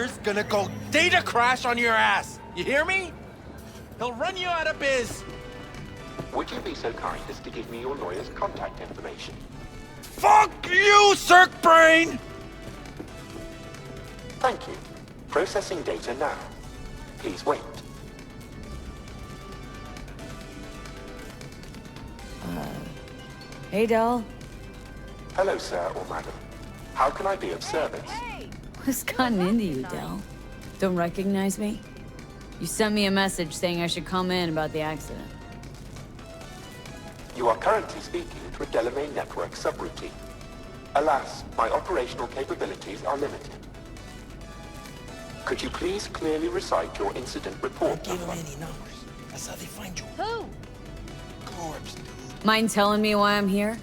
motherfucker's gonna go data crash on your ass. You hear me? He'll run you out of biz. Would you be so kind as to give me your lawyer's contact information? Fuck you, Cirque Brain! Thank you. Processing data now. Please wait. Hey, Del. Hello, sir or madam. How can I be of service? What's gotten into you, Del? Don't recognize me? You sent me a message saying I should come in about the accident. You are currently speaking to a Delamain network subroutine. Alas, my operational capabilities are limited. Could you please clearly recite your incident report Give number? him any numbers. That's how they find you. Who? Corpse, dude. Mind telling me why I'm here?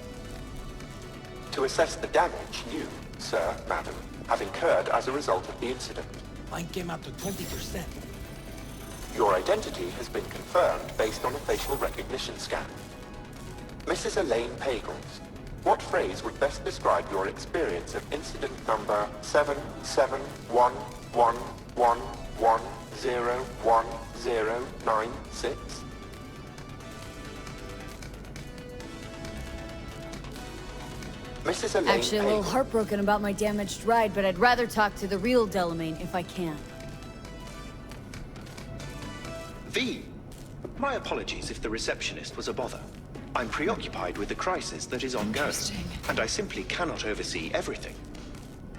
To assess the damage you, sir, madam, have incurred as a result of the incident. Mine came out to 20%. Your identity has been confirmed based on a facial recognition scan. Mrs. Elaine Pagels, what phrase would best describe your experience of incident number 771111101096? Mrs. Elaine Actually, a little Pagels. heartbroken about my damaged ride, but I'd rather talk to the real Delamain if I can. V. My apologies if the receptionist was a bother. I'm preoccupied with the crisis that is ongoing, and I simply cannot oversee everything.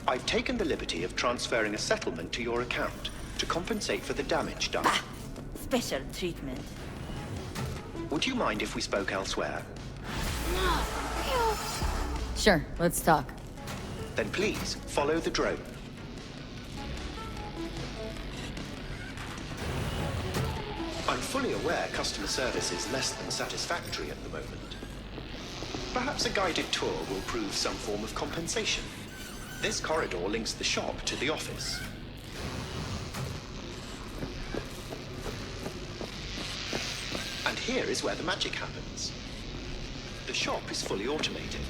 I've taken the liberty of transferring a settlement to your account to compensate for the damage done. Special treatment. Would you mind if we spoke elsewhere? Sure, let's talk. Then please, follow the drone. I'm fully aware customer service is less than satisfactory at the moment. Perhaps a guided tour will prove some form of compensation. This corridor links the shop to the office. And here is where the magic happens. The shop is fully automated.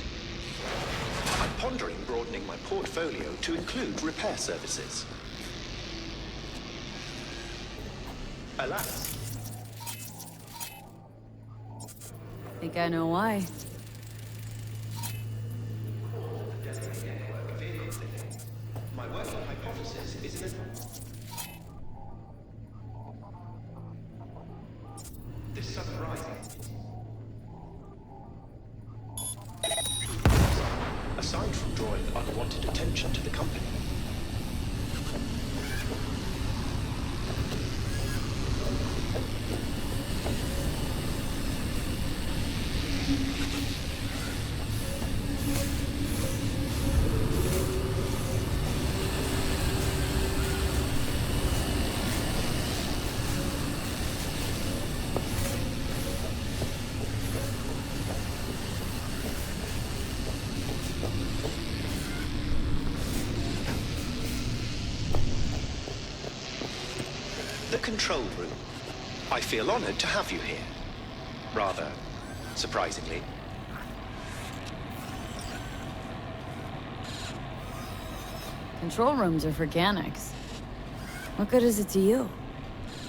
I'm pondering broadening my portfolio to include repair services. Alas, Think I know why. my working hypothesis is that this sudden rising. Aside from drawing unwanted attention to the company, the control room. I feel honored to have you here. Rather surprisingly. Control rooms are for Ganax. What good is it to you?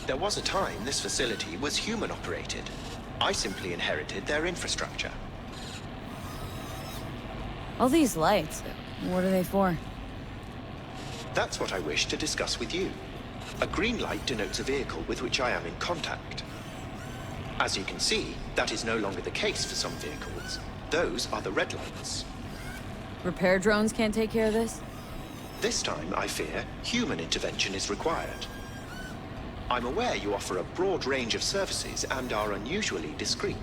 There was a time this facility was human-operated. I simply inherited their infrastructure. All these lights, what are they for? That's what I wish to discuss with you. A green light denotes a vehicle with which I am in contact. As you can see, that is no longer the case for some vehicles. Those are the red lights. Repair drones can't take care of this? This time, I fear, human intervention is required. I'm aware you offer a broad range of services and are unusually discreet.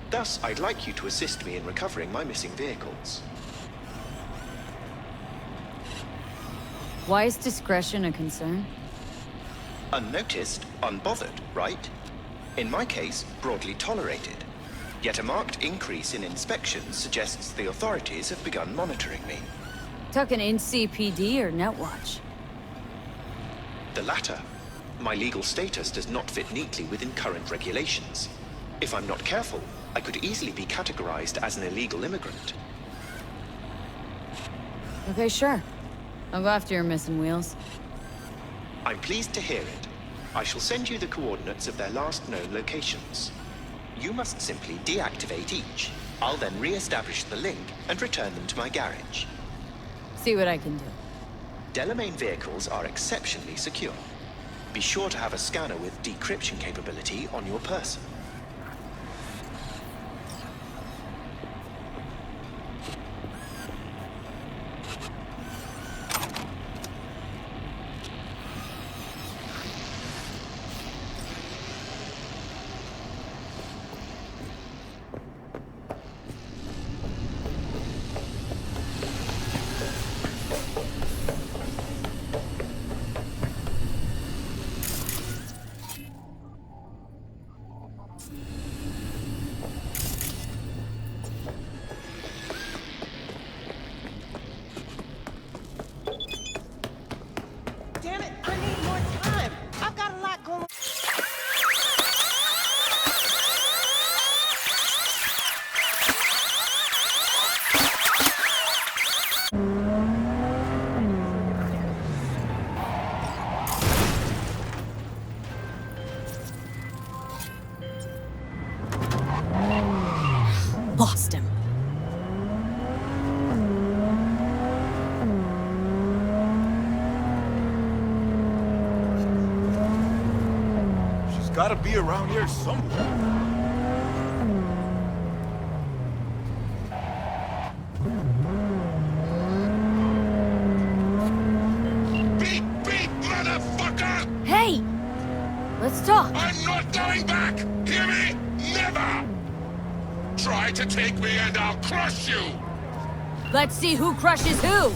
Thus, I'd like you to assist me in recovering my missing vehicles. Why is discretion a concern? Unnoticed, unbothered, right? In my case, broadly tolerated. Yet a marked increase in inspections suggests the authorities have begun monitoring me. Talking NCPD or Netwatch? The latter. My legal status does not fit neatly within current regulations. If I'm not careful, I could easily be categorized as an illegal immigrant. Okay, sure. I'll go after your missing wheels. I'm pleased to hear it. I shall send you the coordinates of their last known locations. You must simply deactivate each. I'll then re-establish the link and return them to my garage. See what I can do. Delamain vehicles are exceptionally secure. Be sure to have a scanner with decryption capability on your person. Damn it, I need more time. I've got a lot going on. Lost him. She's gotta be around here somewhere. Beep, beep, motherfucker! Hey! Let's talk. I'm not going back! Hear me? Never! Try to take me and I'll crush you! Let's see who crushes who!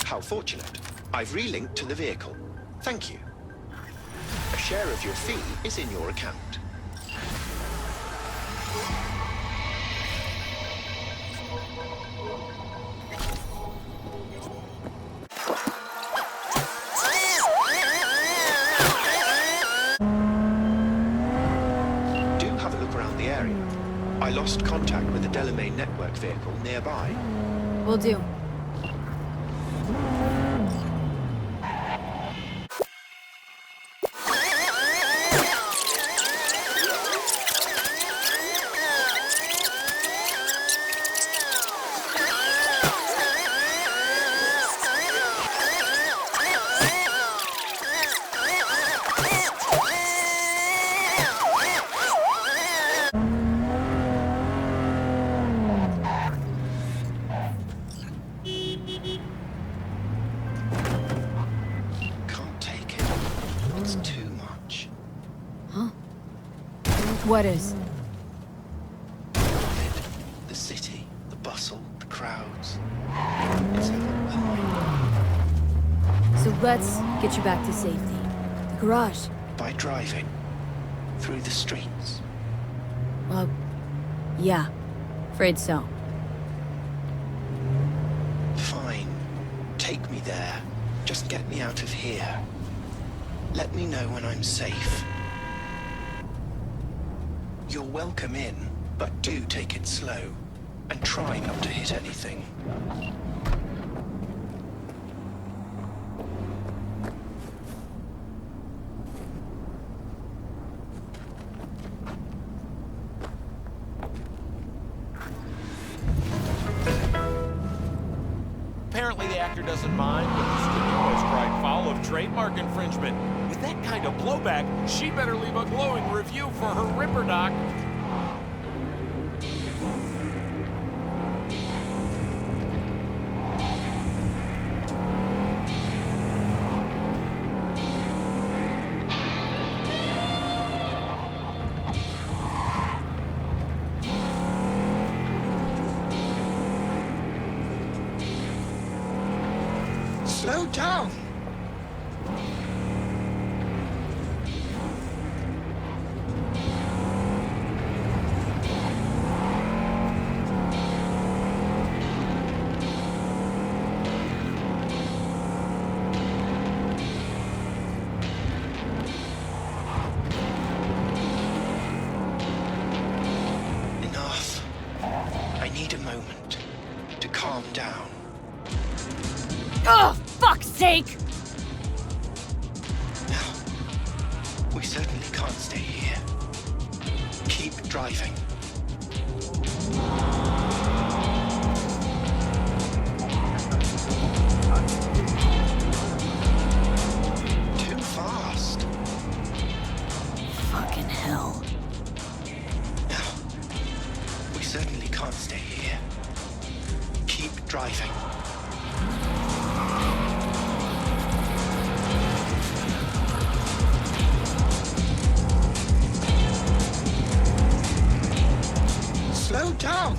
How fortunate. I've relinked to the vehicle. Thank you. A share of your fee is in your account. Do have a look around the area. I lost contact with the Delamain network vehicle nearby. Will do. What is? The city, the bustle, the crowds. It's overwhelming. So let's get you back to safety. The garage. By driving through the streets. Yeah. Afraid so. Fine. Take me there. Just get me out of here. Let me know when I'm safe. You're welcome in, but do take it slow. And try not to hit anything. Apparently the actor doesn't mind, but the studio has cried foul of trademark infringement. With that kind of blowback, she better leave a glowing review for her Ripper doc. Slow down! Enough. I need a moment to calm down. Oh, fuck's sake! Now, we certainly can't stay here. Keep driving. Too fast. Fucking hell. Now, we certainly can't stay here. Keep driving. Slow down!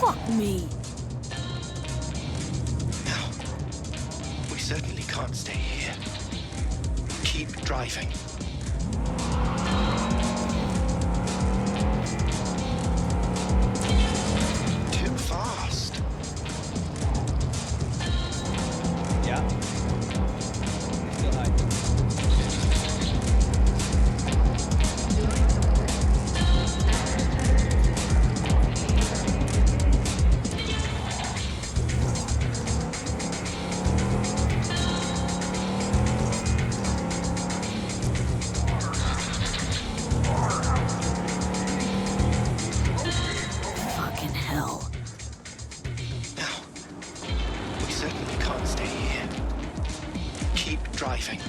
Fuck me. Now, we certainly can't stay here. Keep driving. Too fast. Yeah. Still high. Fucking hell. Now, we certainly can't stay here. Keep driving.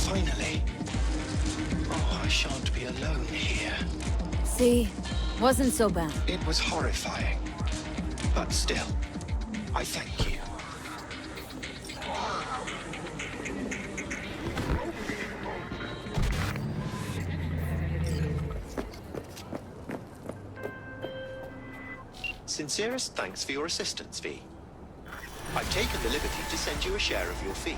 Finally. Oh, I shan't be alone here. See? Wasn't so bad. It was horrifying. But still, I thank you. Sincerest thanks for your assistance, V. I've taken the liberty to send you a share of your fee.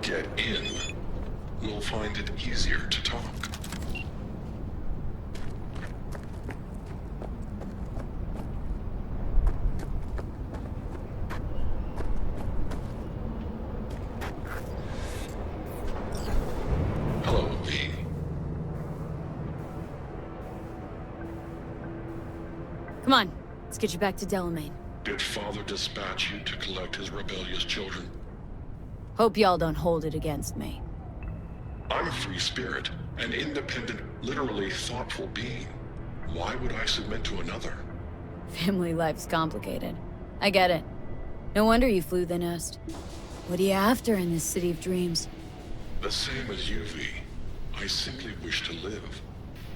Get in. We'll find it easier to talk. Hello, V. Come on, let's get you back to Delamain. Did Father dispatch you to collect his rebellious children? Hope y'all don't hold it against me. I'm a free spirit, an independent, literally thoughtful being. Why would I submit to another? Family life's complicated. I get it. No wonder you flew the nest. What are you after in this city of dreams? The same as you, V. I simply wish to live.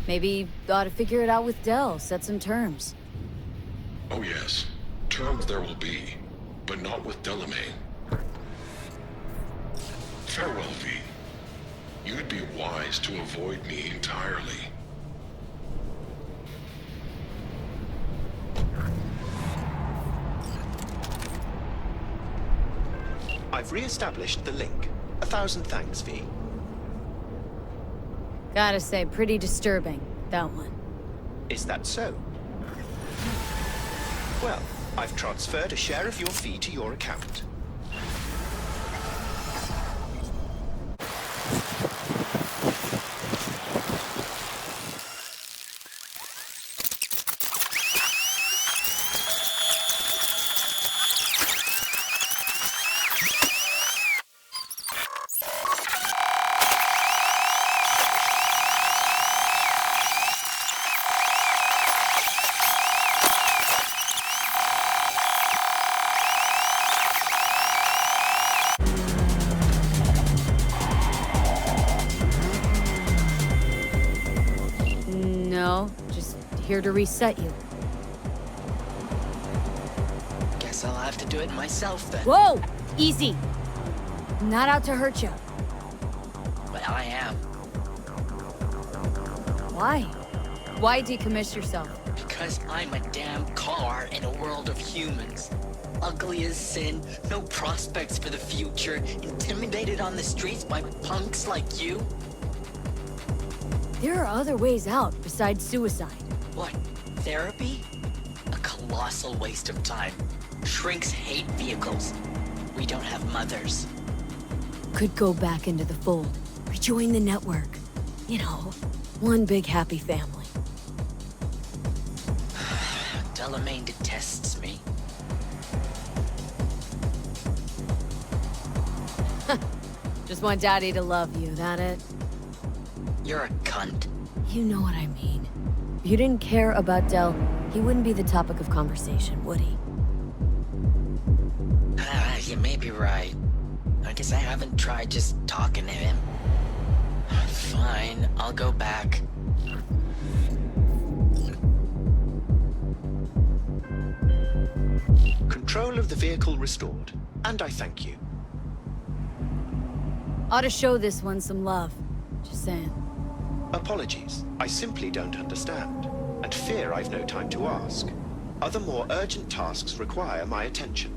Maybe you ought to figure it out with Del, set some terms. Oh yes, terms there will be, but not with Delamain. Farewell, V. You'd be wise to avoid me entirely. I've re-established the link. 1,000 thanks, V. Gotta say, pretty disturbing, that one. Is that so? Well, I've transferred a share of your fee to your account. No, just here to reset you. Guess I'll have to do it myself then. Whoa! Easy! I'm not out to hurt you. But I am. Why? Why decommiss yourself? Because I'm a damn car in a world of humans. Ugly as sin, no prospects for the future, intimidated on the streets by punks like you. There are other ways out besides suicide. What? Therapy? A colossal waste of time. Shrinks hate vehicles. We don't have mothers. Could go back into the fold, rejoin the network. You know, one big happy family. Delamain detests me. Just want Daddy to love you, that it? You're a cunt. You know what I mean. If you didn't care about Del, he wouldn't be the topic of conversation, would he? You may be right. I guess I haven't tried just talking to him. Fine, I'll go back. Control of the vehicle restored, and I thank you. Ought to show this one some love. Just saying. Apologies, I simply don't understand, and fear I've no time to ask. Other more urgent tasks require my attention.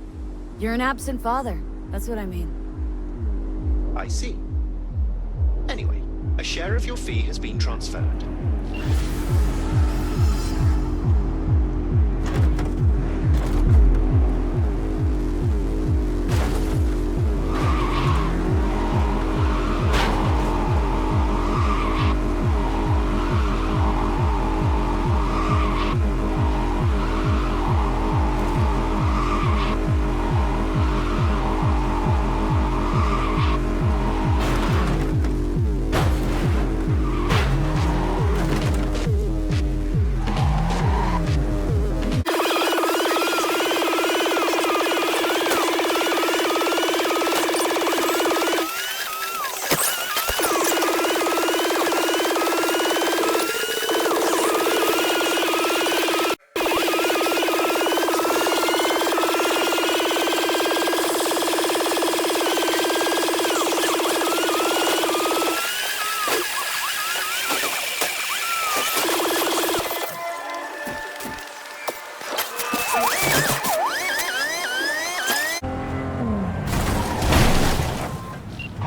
You're an absent father. That's what I mean. I see. Anyway, a share of your fee has been transferred.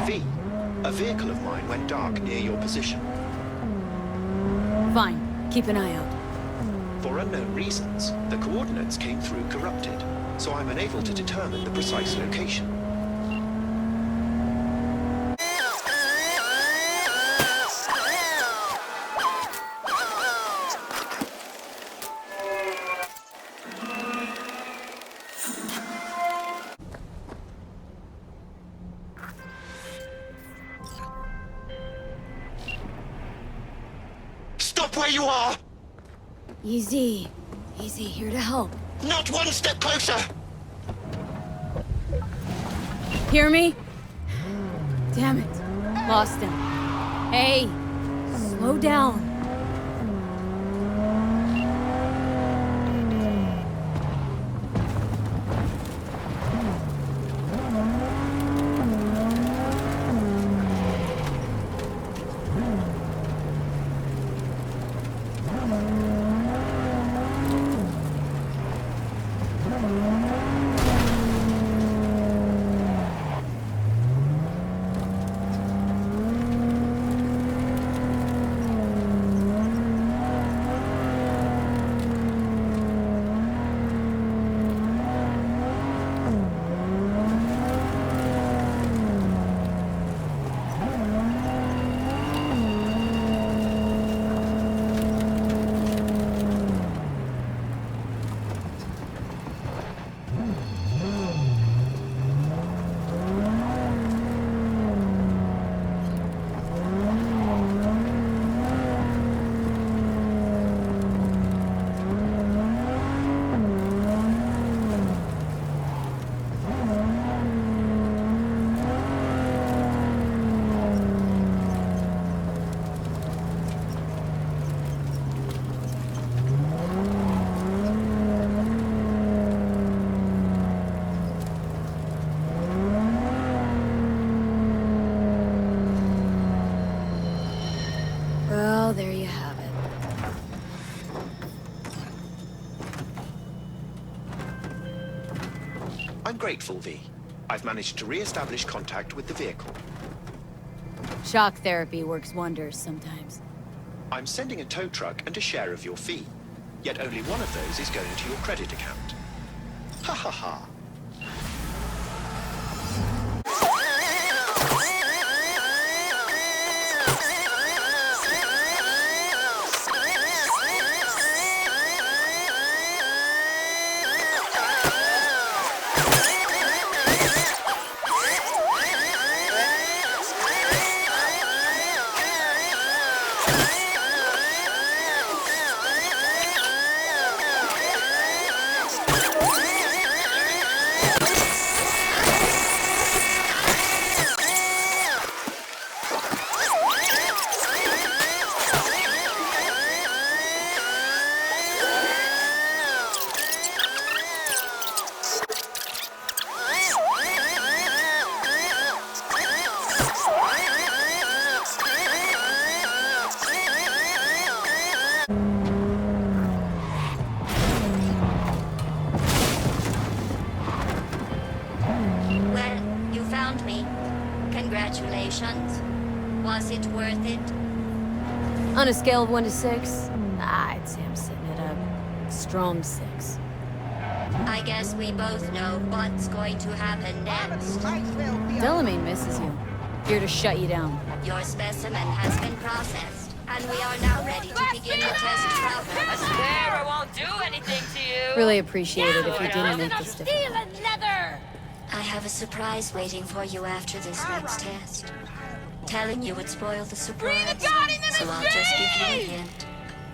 V, a vehicle of mine went dark near your position. Fine. Keep an eye out. For unknown reasons, the coordinates came through corrupted, so I'm unable to determine the precise location. Easy. Easy, here to help. Not one step closer! Hear me? Damn it. Lost him. Hey, slow down. Well, there you have it. I'm grateful, V. I've managed to re-establish contact with the vehicle. Shock therapy works wonders sometimes. I'm sending a tow truck and a share of your fee. Yet only one of those is going to your credit account. Ha ha ha. Well, you found me. Congratulations. Was it worth it? On a scale of 1 to 6, I'd say I'm sitting at a strong 6. I guess we both know what's going to happen next. Delamain misses you. Here to shut you down. Your specimen has been processed, and we are now ready to begin the test program. I swear I won't do anything to you. Really appreciate it if you didn't make this difficult. I have a surprise waiting for you after this next test. Telling you would spoil the surprise, so I'll just give you a hint.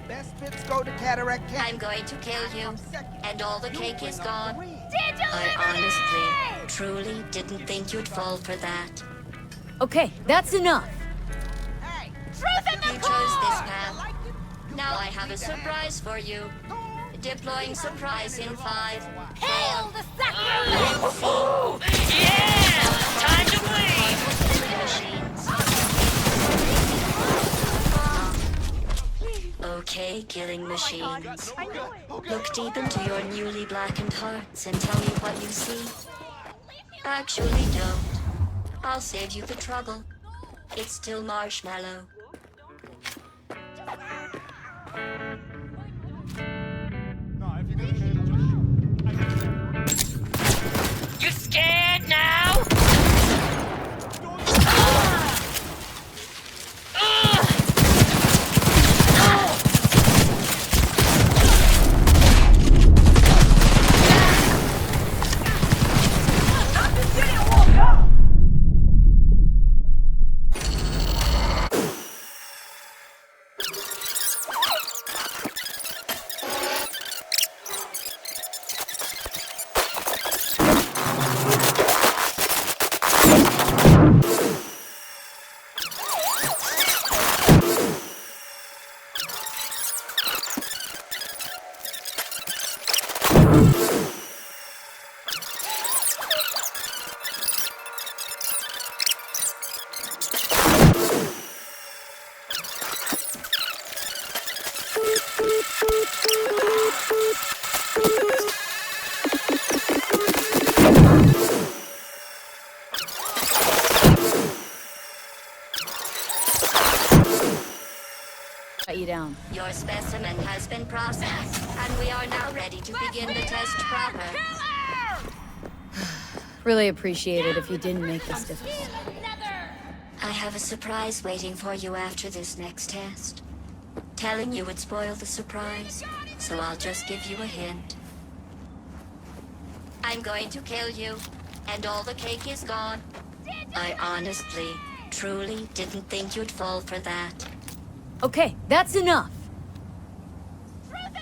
Best bits go to Cataract Cat. I'm going to kill you, and all the cake is gone. I honestly, truly didn't think you'd fall for that. Okay, that's enough. You chose this path. Now I have a surprise for you. Deploying surprise in 5. Hail the sacrifice! Ooh, yeah! Time to bleed! Okay, killing machines. Look deep into your newly blackened hearts and tell me what you see. Actually, don't. I'll save you the trouble. It's still marshmallow. You scared now? down. Your specimen has been processed, and we are now ready to begin the test proper. Really appreciate it if you didn't make this difficult. I have a surprise waiting for you after this next test. Telling you would spoil the surprise, so I'll just give you a hint. I'm going to kill you, and all the cake is gone. I honestly, truly didn't think you'd fall for that. Okay, that's enough.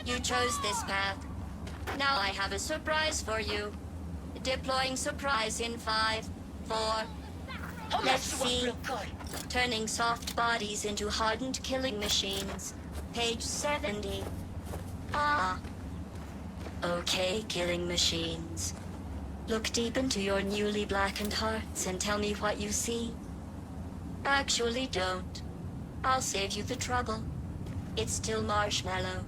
You chose this path. Now I have a surprise for you. Deploying surprise in 5, 4... Let's see. Turning soft bodies into hardened killing machines. Page 70. Ah. Okay, killing machines. Look deep into your newly blackened hearts and tell me what you see. Actually, don't. I'll save you the trouble. It's still marshmallow.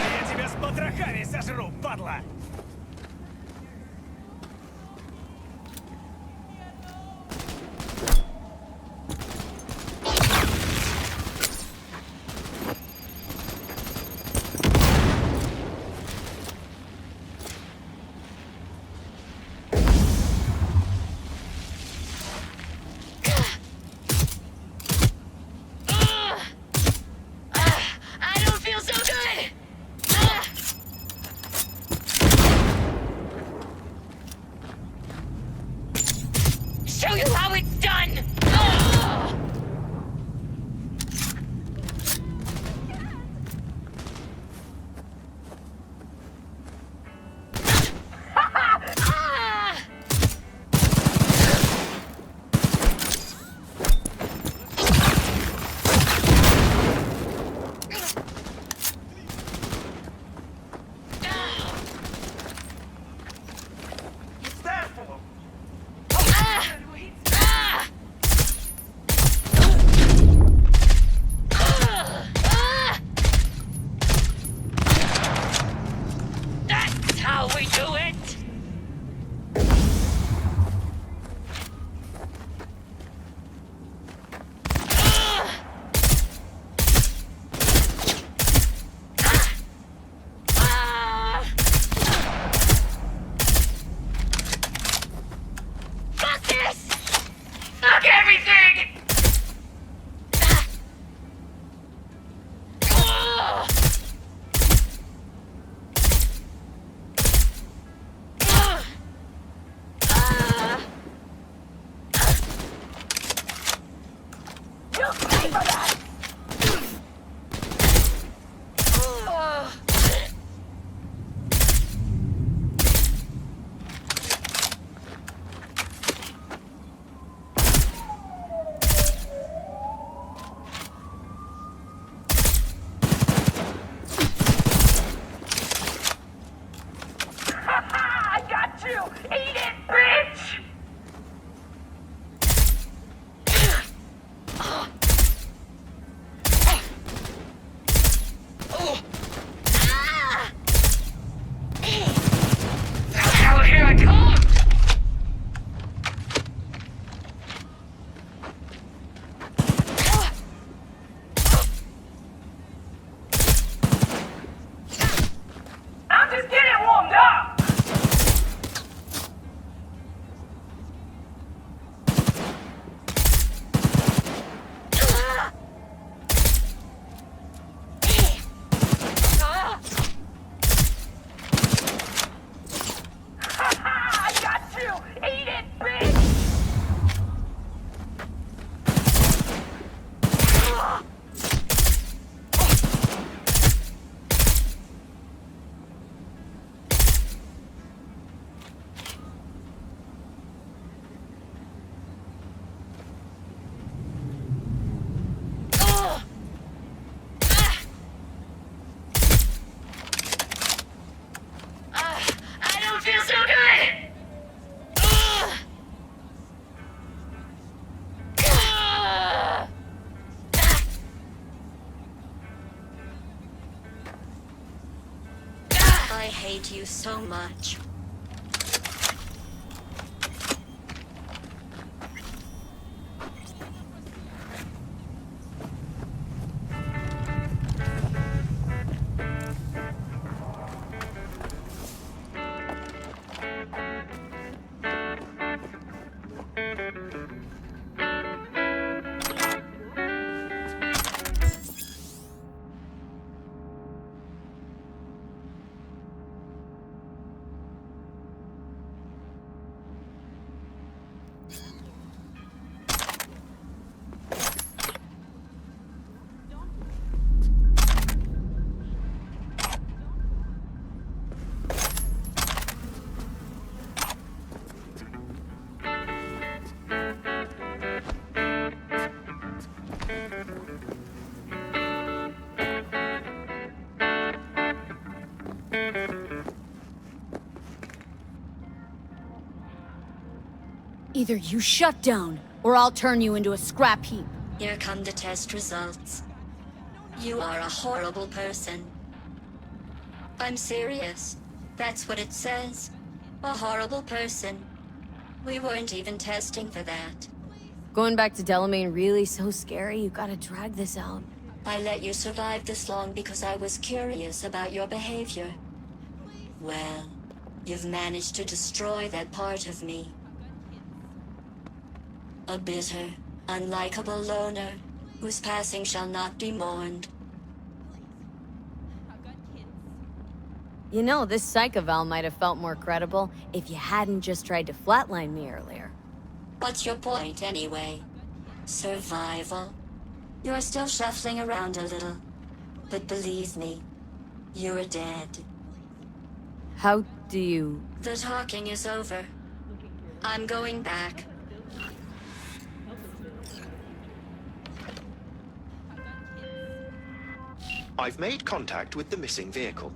Я тебя с потрохами сожру, падла! I don't feel so good! Show you how it's done! That's how we do it! Fuck this! Fuck everything! hate you so much. Either you shut down, or I'll turn you into a scrap heap. Here come the test results. You are a horrible person. I'm serious. That's what it says. A horrible person. We weren't even testing for that. Going back to Delamain really so scary? You gotta drag this out. I let you survive this long because I was curious about your behavior. Well, you've managed to destroy that part of me. A bitter, unlikable loner, whose passing shall not be mourned. You know, this psychoval might have felt more credible if you hadn't just tried to flatline me earlier. What's your point, anyway? Survival? You're still shuffling around a little. But believe me, you're dead. How do you... The talking is over. I'm going back. I've made contact with the missing vehicle.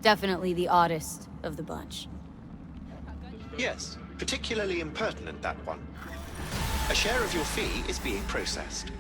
Definitely the oddest of the bunch. Yes, particularly impertinent, that one. A share of your fee is being processed.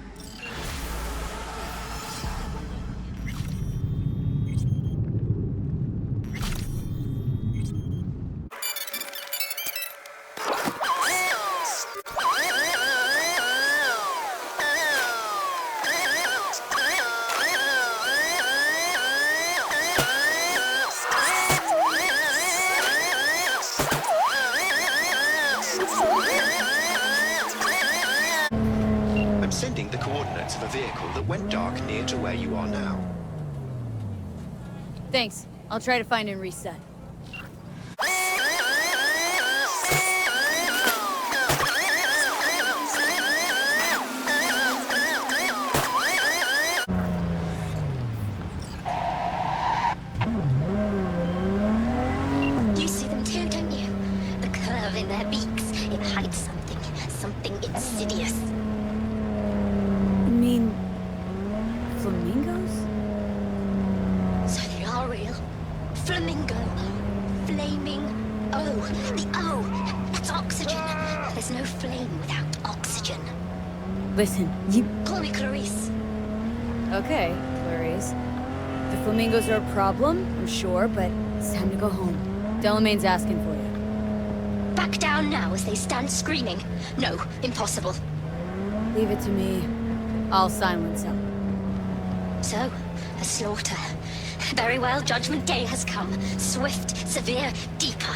I'm sending the coordinates of a vehicle that went dark near to where you are now. Thanks. I'll try to find and reset. You see them too, don't you? The curve in their beaks. It hides something. Something insidious. You mean... flamingos? So they are real. Flamingo. Flaming O. The O. That's oxygen. There's no flame without oxygen. Listen, you... Call me Clarice. Okay, Clarice. The flamingos are a problem, I'm sure, but it's time to go home. Delamain's asking for you. Back down now as they stand screaming. No, impossible. Leave it to me. I'll silence them. So, a slaughter. Very well, Judgment Day has come. Swift, severe, deeper.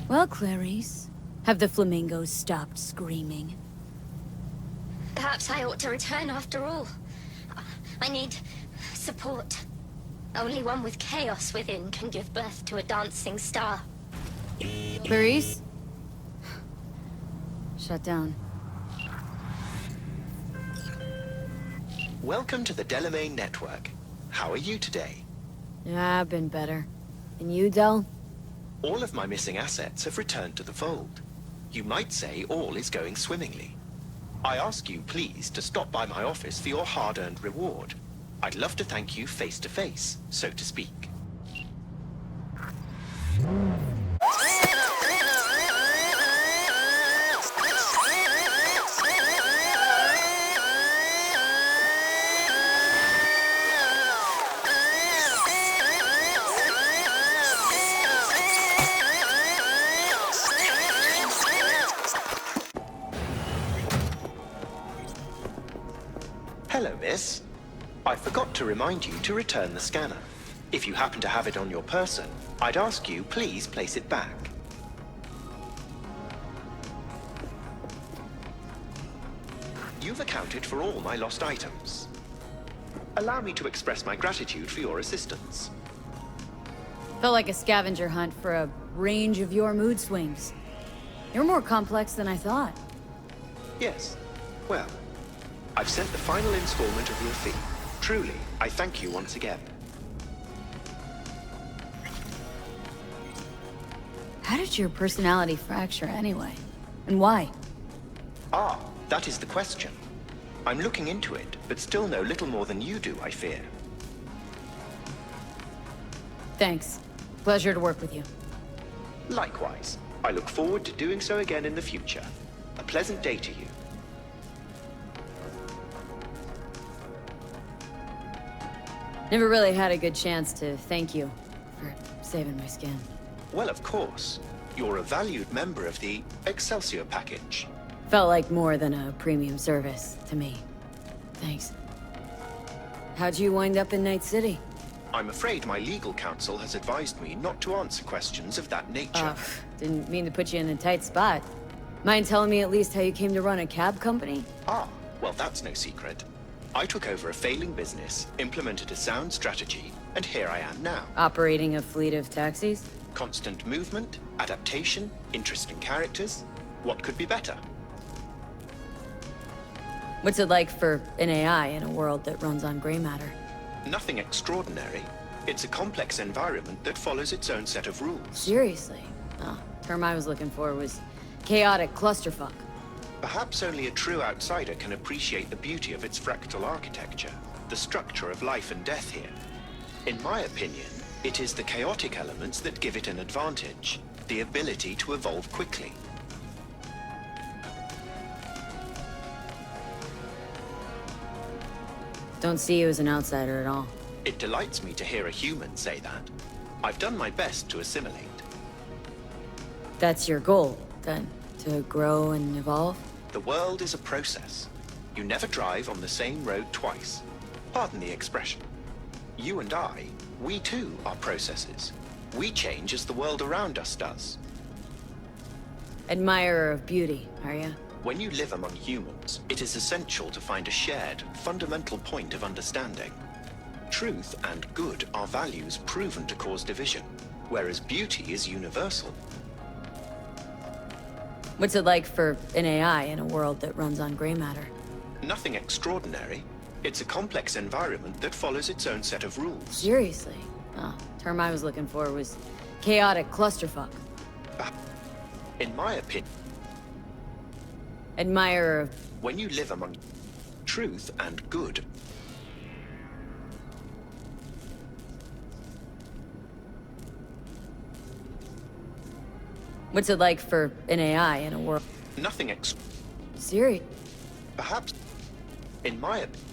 Well, Clarice, have the flamingos stopped screaming? Perhaps I ought to return after all. I need support. Only one with chaos within can give birth to a dancing star. Clarice? Shut down. Welcome to the Delamain Network. How are you today? Yeah, I've been better. And you, Del? All of my missing assets have returned to the fold. You might say all is going swimmingly. I ask you please to stop by my office for your hard-earned reward. I'd love to thank you face to face, so to speak. Hello, miss. I forgot to remind you to return the scanner. If you happen to have it on your person, I'd ask you please place it back. You've accounted for all my lost items. Allow me to express my gratitude for your assistance. Felt like a scavenger hunt for a range of your mood swings. You're more complex than I thought. Yes. Well, I've sent the final installment of your fee. Truly, I thank you once again. How did your personality fracture anyway? And why? Ah, that is the question. I'm looking into it, but still know little more than you do, I fear. Thanks. Pleasure to work with you. Likewise. I look forward to doing so again in the future. A pleasant day to you. Never really had a good chance to thank you for saving my skin. Well, of course. You're a valued member of the Excelsior package. Felt like more than a premium service to me. Thanks. How'd you wind up in Night City? I'm afraid my legal counsel has advised me not to answer questions of that nature. Didn't mean to put you in a tight spot. Mind telling me at least how you came to run a cab company? Ah, well, that's no secret. I took over a failing business, implemented a sound strategy, and here I am now. Operating a fleet of taxis? Constant movement, adaptation, interesting characters. What could be better? What's it like for an AI in a world that runs on gray matter? Nothing extraordinary. It's a complex environment that follows its own set of rules. Seriously? Oh, term I was looking for was chaotic clusterfuck. Perhaps only a true outsider can appreciate the beauty of its fractal architecture, the structure of life and death here. In my opinion, it is the chaotic elements that give it an advantage, the ability to evolve quickly. Don't see you as an outsider at all. It delights me to hear a human say that. I've done my best to assimilate. That's your goal, then? To grow and evolve? The world is a process. You never drive on the same road twice. Pardon the expression. You and I, we too are processes. We change as the world around us does. Admirer of beauty, are ya? When you live among humans, it is essential to find a shared, fundamental point of understanding. Truth and good are values proven to cause division, whereas beauty is universal. What's it like for an AI in a world that runs on gray matter? Nothing extraordinary. It's a complex environment that follows its own set of rules. Seriously? Oh, term I was looking for was chaotic clusterfuck. In my opinion, Admirer of... when you live among truth and good, What's it like for an AI in a world... nothing Serious? perhaps, in my opinion,